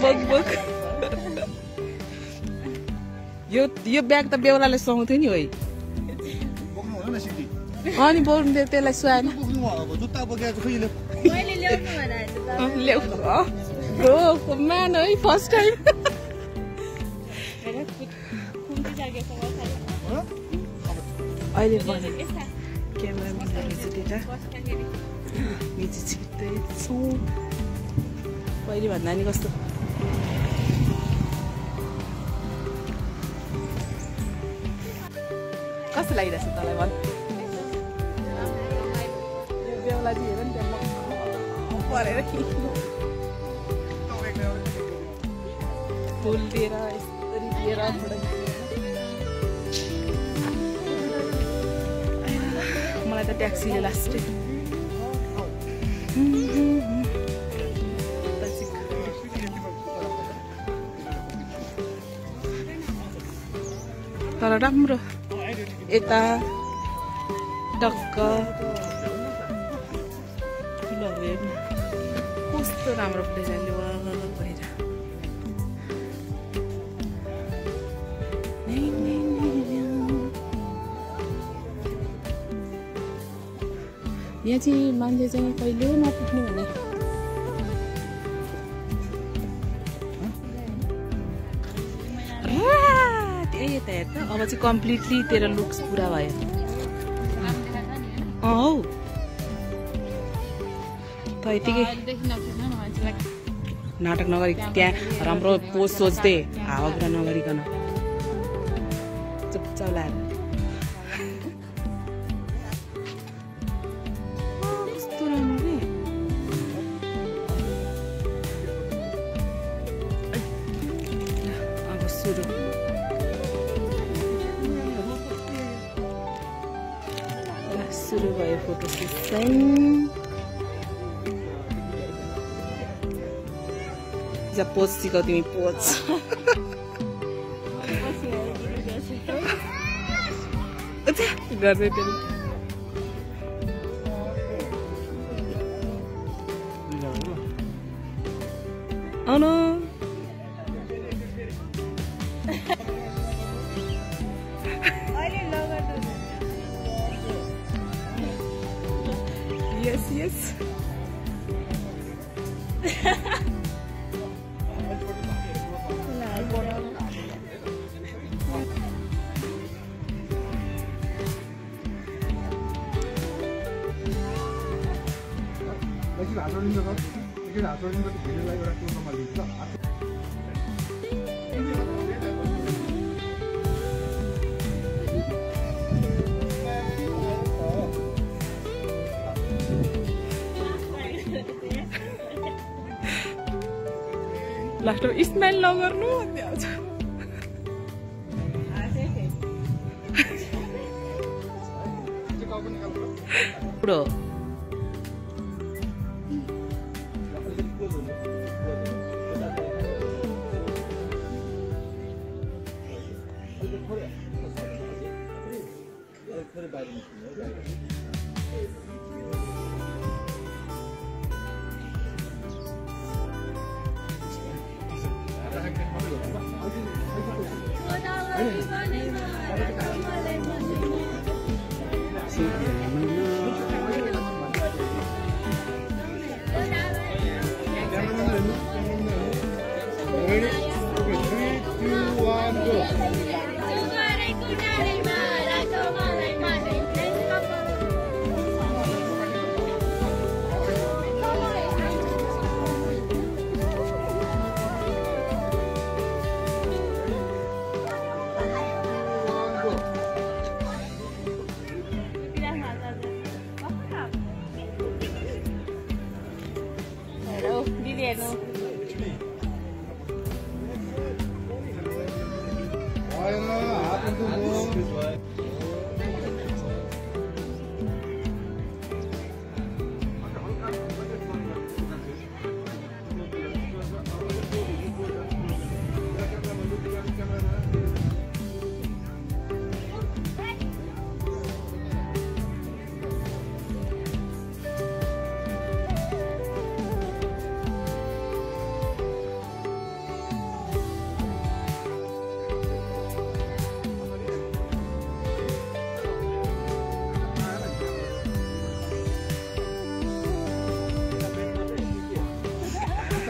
Bug bug यो bag त बेहुलाले सुहाउँथ्यो नि है अनि बोल्नु दे त्यसलाई सुहाएन म्यान है फर्स्ट टाइम अहिले क्यामेरा छिट्दैछु पहिले भन्दा नि कस्तो कस्तो लागिरहेछ तँलाई भन् बेहुला चाहिँ हेर नि त्यहाँ परेर फुल दिएर यसरी दिएर मलाई त ट्याक्सीले लास्टै तर राम्रो यता डक्क फुलहरू हेर्नु कस्तो राम्रो डिजाइनले भएर यहाँ चाहिँ मान्छे चाहिँ कहिले नपुग्ने भने त्यही यता हेर त अब चाहिँ कम्प्लिटली तेरो लुक्स पुरा भयो हौ त यतिकै नाटक नगरी त्यहाँ राम्रो पोज सोच्दै हावा कुरा नगरिकन चुपचाप लाएर कस्तो राम्रो अब सुरु सुरु भयो फोटो सेसन पोज सिकाउ तिमी पोज गर्दै त्यो आउनु Yes, yes. लास्टमा स्माइल नगर्नु भन्ने आउँछ पुरो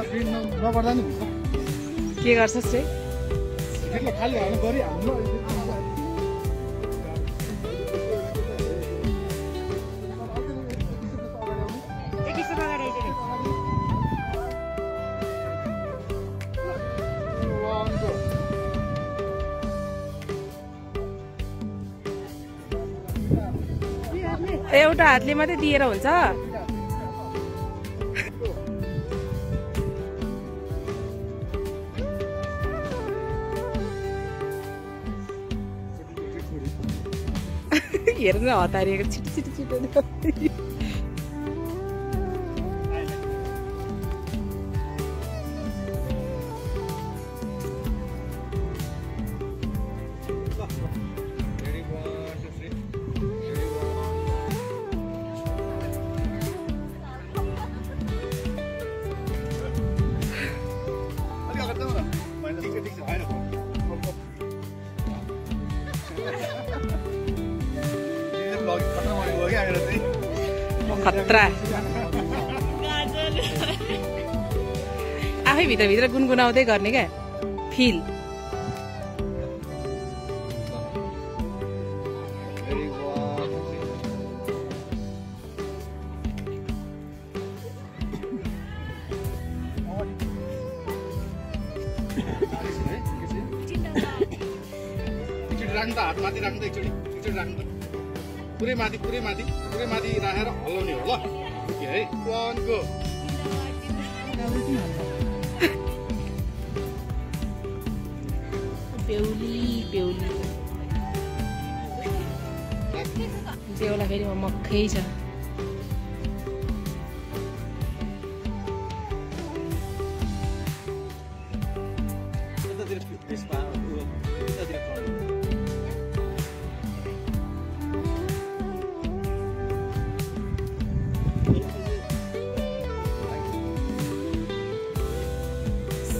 नगर्दा नि हुन्छ के गर्छस् रे खाली हाल्नु गरिहाल्नु एउटा हातले मात्रै दिएर हुन्छ हेर्नु हतारिएको छिटो छिटो छिटो खतरा आफै भित्र गुनगुनाउँदै गर्ने क्या फिल राख्नु त हात माथि राख्नु त एकचोटि राख्नु त पुरै माथि राखेर हल्लाउने हो ल ओके है 1 गो बेहुली जेउला फेरि मक्खै छ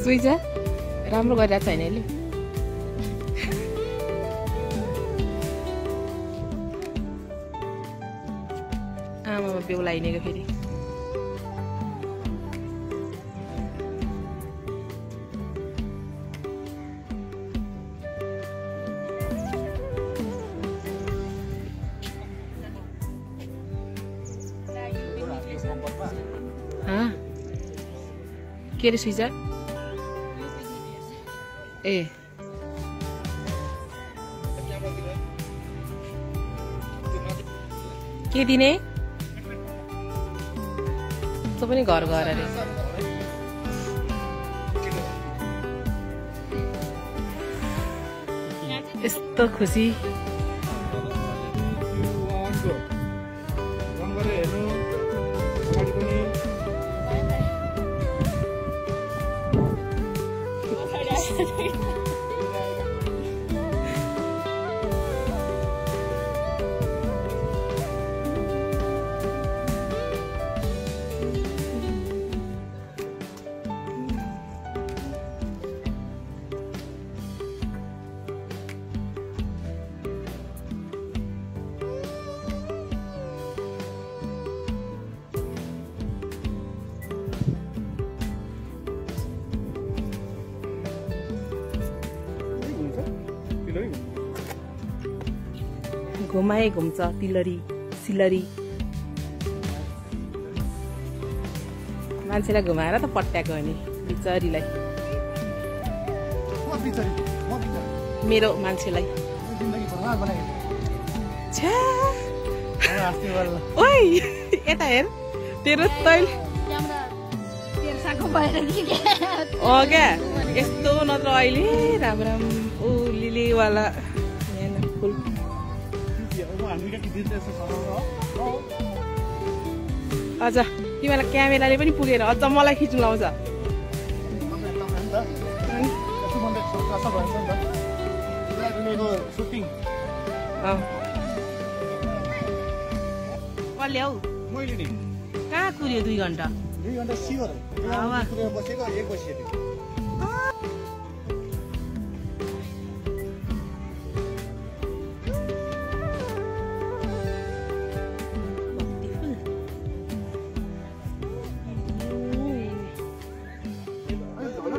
सुइजा राम्रो गरिरहेको छैन यसले आमामा बेहुला हिँडेको फेरि के रे सुइजा ए के दिने त पनि घर गएर रे यस्तो खुसी घुमाए घुम्छ तिलरी सिलरी मान्छेलाई घुमाएर त पट्याएको नि बिचरीलाई मेरो मान्छेलाई ओइ यता हेर तेरो तैल क्या यस्तो नत्र अहिले राम्रो राम्रो लिलीवाला फुल अझ तिमीलाई क्यामेराले पनि पुगेर अझ मलाई खिच्नु लाउँछ कसले हौ कहाँ कुर्यो 2 घन्टा सियोर बसेको 1 बजेको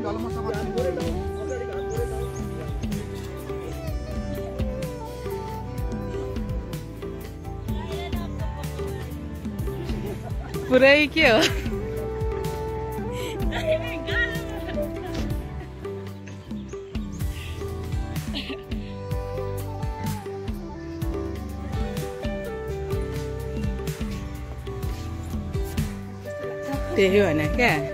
ढलमा समात्नु पुरै के हो त्यही हो भने क्या